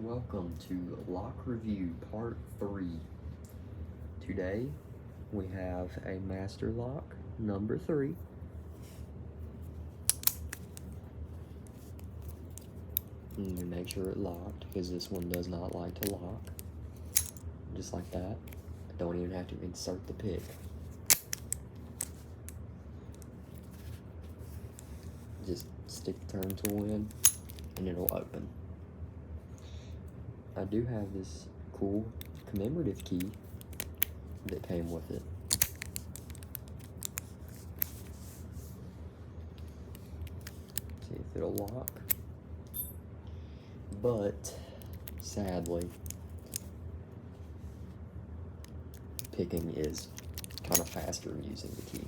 Welcome to Lock Review Part 3. Today we have a master lock, number 3. And you make sure it's locked because this one does not like to lock. Just like that. I don't even have to insert the pick. Just stick the turn tool in and it'll open. I do have this cool commemorative key that came with it. See if it'll lock. But sadly, picking is kind of faster using the key.